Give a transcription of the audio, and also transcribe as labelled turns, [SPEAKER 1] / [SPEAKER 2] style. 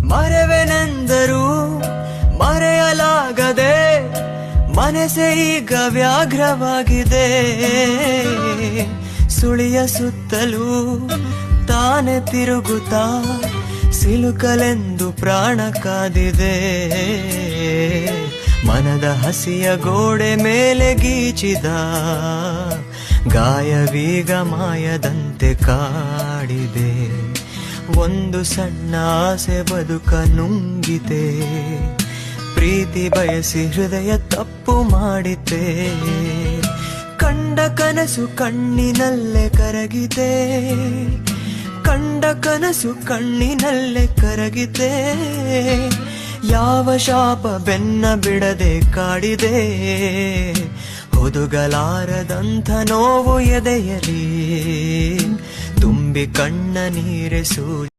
[SPEAKER 1] ಮರೆವೆನೆಂದರೂ ಮರೆಯಲಾಗದೆ ಮನಸ್ಸೇ ಈಗ ವ್ಯಾಘ್ರವಾಗಿದೆ. ಸುಳಿಯ ಸುತ್ತಲೂ ತಾನೆ ತಿರುಗುತ್ತಾ ಸಿಲುಕಲೆಂದು ಪ್ರಾಣ ಕಾದಿದೆ. ಮನದ ಹಸಿಯ ಗೋಡೆ ಮೇಲೆ ಗೀಚಿದ ಗಾಯವೀಗ ಮಾಯದಂತೆ ಕಾಡಿದೆ. ಒಂದು ಸಣ್ಣ ಆಸೆ ಬದುಕ ನುಂಗಿದೆ. ಪ್ರೀತಿ ಬಯಸಿ ಹೃದಯ ತಪ್ಪು ಮಾಡಿತೆ. ಕಂಡ ಕನಸು ಕಣ್ಣಿನಲ್ಲೇ ಕರಗಿದೆ. ಕಂಡ ಕನಸು ಕಣ್ಣಿನಲ್ಲೇ ಕರಗಿದೆ. ಯಾವ ಶಾಪ ಬೆನ್ನ ಬಿಡದೆ ಕಾಡಿದೆ. ಹುದುಗಲಾರದಂಥ ನೋವು ಎದೆಯಲಿ ತುಂಬಿ ಕಣ್ಣ ನೀರೆಸು